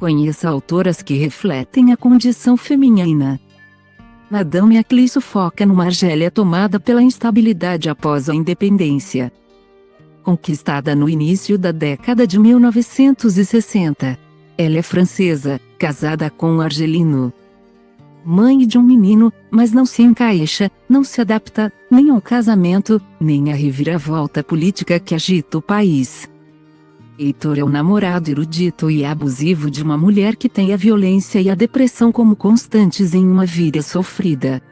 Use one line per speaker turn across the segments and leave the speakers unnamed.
Conheça autoras que refletem a condição feminina. Madame Aclisso foca numa Argélia tomada pela instabilidade após a independência. Conquistada no início da década de 1960. Ela é francesa, casada com um argelino. Mãe de um menino, mas não se encaixa, não se adapta, nem ao casamento, nem à reviravolta política que agita o país. Heitor é o namorado erudito e abusivo de uma mulher que tem a violência e a depressão como constantes em uma vida sofrida.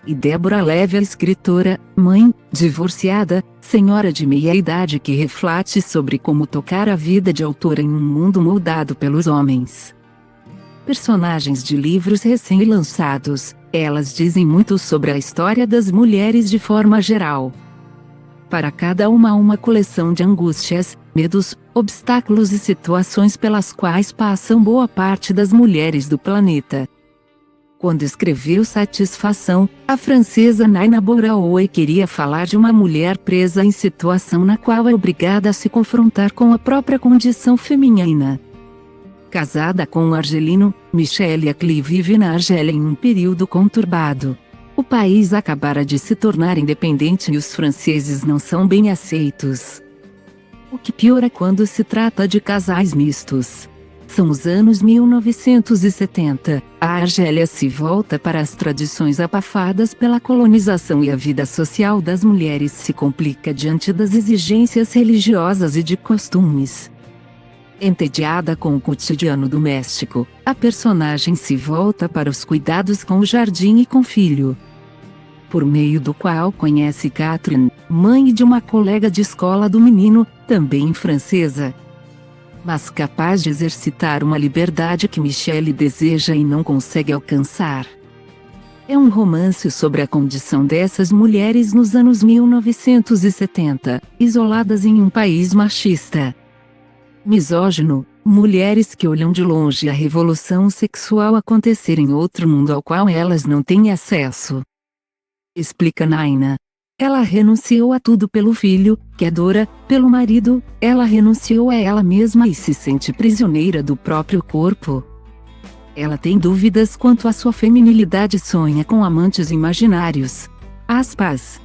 E Débora Leve é a escritora, mãe, divorciada, senhora de meia-idade que reflete sobre como tocar a vida de autora em um mundo moldado pelos homens. Personagens de livros recém-lançados, elas dizem muito sobre a história das mulheres de forma geral. Para cada uma coleção de angústias, medos, obstáculos e situações pelas quais passam boa parte das mulheres do planeta. Quando escreveu Satisfação, a francesa Naina Bouraoui queria falar de uma mulher presa em situação na qual é obrigada a se confrontar com a própria condição feminina. Casada com um argelino, Michelle Acli vive na Argélia em um período conturbado. O país acabara de se tornar independente e os franceses não são bem aceitos. O que piora quando se trata de casais mistos. São os anos 1970, a Argélia se volta para as tradições abafadas pela colonização e a vida social das mulheres se complica diante das exigências religiosas e de costumes. Entediada com o cotidiano doméstico, a personagem se volta para os cuidados com o jardim e com o filho. Por meio do qual conhece Catherine, mãe de uma colega de escola do menino, também francesa. Mas capaz de exercitar uma liberdade que Michelle deseja e não consegue alcançar. É um romance sobre a condição dessas mulheres nos anos 1970, isoladas em um país machista. Misógino, mulheres que olham de longe a revolução sexual acontecer em outro mundo ao qual elas não têm acesso. Explica Naina. Ela renunciou a tudo pelo filho, que adora, pelo marido, ela renunciou a ela mesma e se sente prisioneira do próprio corpo. Ela tem dúvidas quanto à sua feminilidade e sonha com amantes imaginários. Aspas.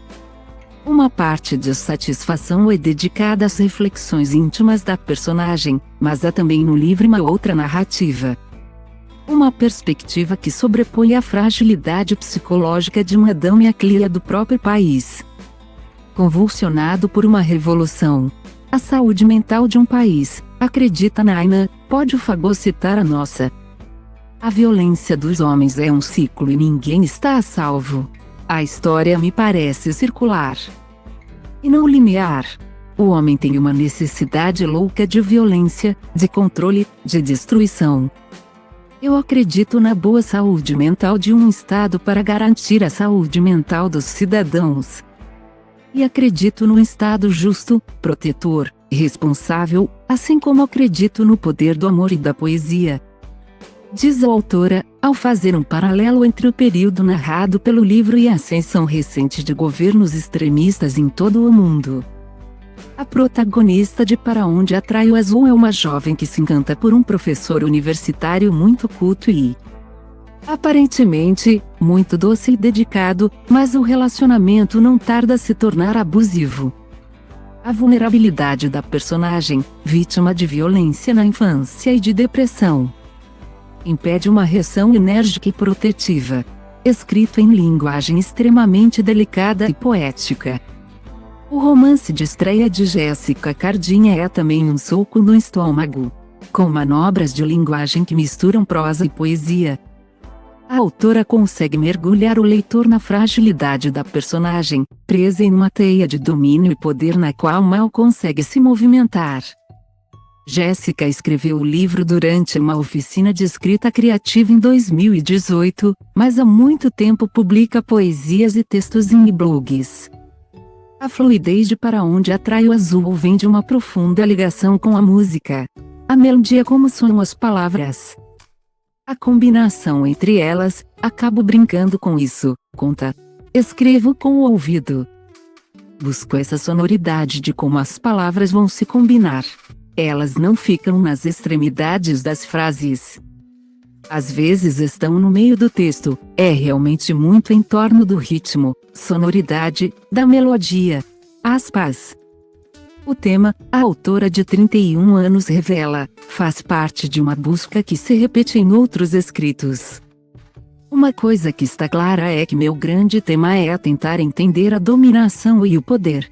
Uma parte de Satisfação é dedicada às reflexões íntimas da personagem, mas há também no livro uma outra narrativa. Uma perspectiva que sobrepõe a fragilidade psicológica de Madame Acli do próprio país. Convulsionado por uma revolução. A saúde mental de um país, acredita Naina, pode fagocitar a nossa. A violência dos homens é um ciclo e ninguém está a salvo. A história me parece circular. E não linear. O homem tem uma necessidade louca de violência, de controle, de destruição. Eu acredito na boa saúde mental de um Estado para garantir a saúde mental dos cidadãos. E acredito no Estado justo, protetor, responsável, assim como acredito no poder do amor e da poesia. Diz a autora, ao fazer um paralelo entre o período narrado pelo livro e a ascensão recente de governos extremistas em todo o mundo. A protagonista de Para Onde Atrai o Azul é uma jovem que se encanta por um professor universitário muito culto e, aparentemente, muito doce e dedicado, mas o relacionamento não tarda a se tornar abusivo. A vulnerabilidade da personagem, vítima de violência na infância e de depressão, impede uma reação enérgica e protetiva. Escrito em linguagem extremamente delicada e poética. O romance de estreia de Jéssica Cardinha é também um soco no estômago. Com manobras de linguagem que misturam prosa e poesia. A autora consegue mergulhar o leitor na fragilidade da personagem, presa em uma teia de domínio e poder na qual mal consegue se movimentar. Jéssica escreveu o livro durante uma oficina de escrita criativa em 2018, mas há muito tempo publica poesias e textos em blogs. A fluidez de Para Onde Atrai o Azul vem de uma profunda ligação com a música. A melodia como soam as palavras. A combinação entre elas, acabo brincando com isso, conta. Escrevo com o ouvido. Busco essa sonoridade de como as palavras vão se combinar. elas não ficam nas extremidades das frases. Às vezes estão no meio do texto, é realmente muito em torno do ritmo, sonoridade, da melodia. Aspas. O tema, a autora de 31 anos revela, faz parte de uma busca que se repete em outros escritos. Uma coisa que está clara é que meu grande tema é tentar entender a dominação e o poder.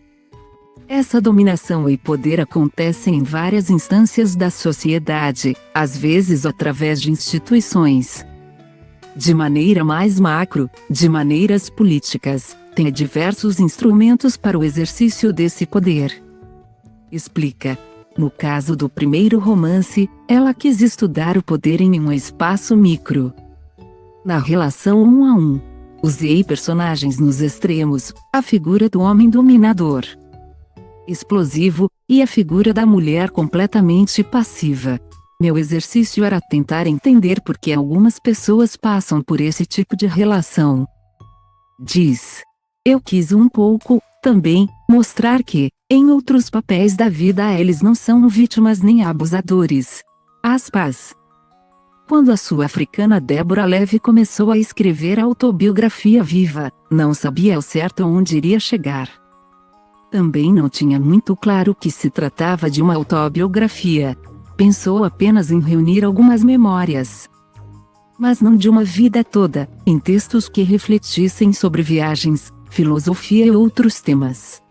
Essa dominação e poder acontecem em várias instâncias da sociedade, às vezes através de instituições. De maneira mais macro, de maneiras políticas, tem diversos instrumentos para o exercício desse poder. Explica. No caso do primeiro romance, ela quis estudar o poder em um espaço micro. Na relação 1 a 1, usei personagens nos extremos, a figura do homem dominador, explosivo, e a figura da mulher completamente passiva. Meu exercício era tentar entender por que algumas pessoas passam por esse tipo de relação. Diz. Eu quis um pouco, também, mostrar que, em outros papéis da vida eles não são vítimas nem abusadores. Aspas. Quando a sul-africana Deborah Levy começou a escrever a autobiografia viva, não sabia ao certo onde iria chegar. Também não tinha muito claro que se tratava de uma autobiografia. Pensou apenas em reunir algumas memórias, mas não de uma vida toda, em textos que refletissem sobre viagens, filosofia e outros temas.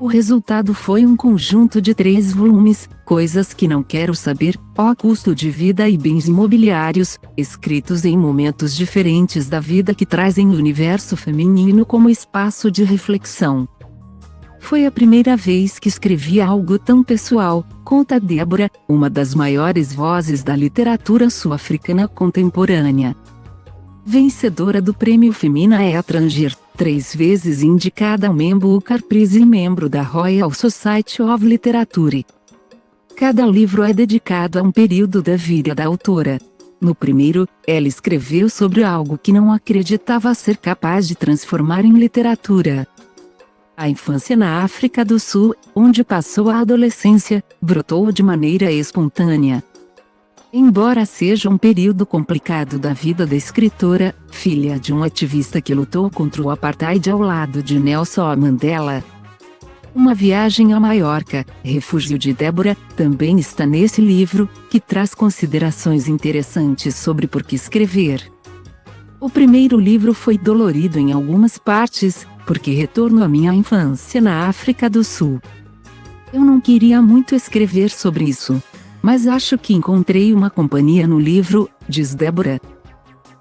O resultado foi um conjunto de 3 volumes, Coisas que Não Quero Saber, Ó Custo de Vida e Bens Imobiliários, escritos em momentos diferentes da vida que trazem o universo feminino como espaço de reflexão. Foi a primeira vez que escrevi algo tão pessoal, conta Deborah, uma das maiores vozes da literatura sul-africana contemporânea. Vencedora do Prêmio Femina Étranger, 3 vezes indicada ao membro Booker Prize e membro da Royal Society of Literature. Cada livro é dedicado a um período da vida da autora. No primeiro, ela escreveu sobre algo que não acreditava ser capaz de transformar em literatura. A infância na África do Sul, onde passou a adolescência, brotou de maneira espontânea. Embora seja um período complicado da vida da escritora, filha de um ativista que lutou contra o apartheid ao lado de Nelson Mandela. Uma viagem a Maiorca, refúgio de Deborah, também está nesse livro, que traz considerações interessantes sobre por que escrever. O primeiro livro foi dolorido em algumas partes, porque retorno à minha infância na África do Sul. Eu não queria muito escrever sobre isso, mas acho que encontrei uma companhia no livro, diz Deborah.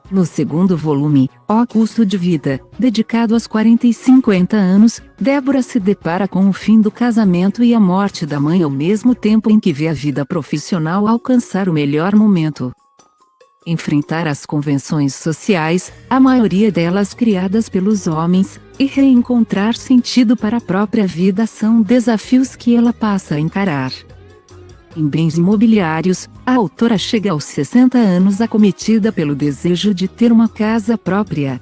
No segundo volume, Ó Custo de Vida, dedicado aos 40 e 50 anos, Deborah se depara com o fim do casamento e a morte da mãe ao mesmo tempo em que vê a vida profissional alcançar o melhor momento. Enfrentar as convenções sociais, a maioria delas criadas pelos homens, e reencontrar sentido para a própria vida são desafios que ela passa a encarar. Em Bens Imobiliários, a autora chega aos 60 anos acometida pelo desejo de ter uma casa própria.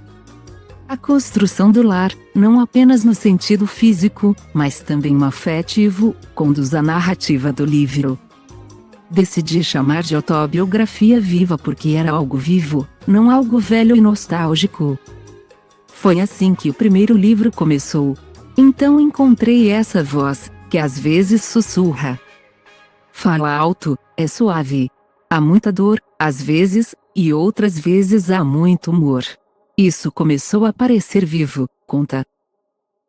A construção do lar, não apenas no sentido físico, mas também no afetivo, conduz a narrativa do livro. Decidi chamar de autobiografia viva porque era algo vivo, não algo velho e nostálgico. Foi assim que o primeiro livro começou. Então encontrei essa voz, que às vezes sussurra. Fala alto, é suave. Há muita dor, às vezes, e outras vezes há muito humor. Isso começou a parecer vivo, conta.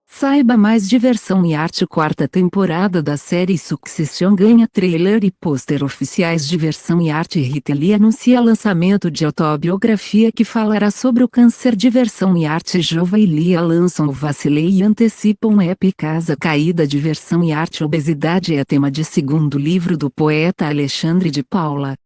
Saiba mais Diversão e Arte. Quarta temporada da série Succession ganha trailer e pôster oficiais. Diversão e Arte. Rita Lee anuncia lançamento de autobiografia que falará sobre o câncer. Diversão e Arte. Jova e Lia lançam o Vacilei e antecipam App Casa Caída. Diversão e Arte. Obesidade é tema de segundo livro do poeta Alexandre de Paula.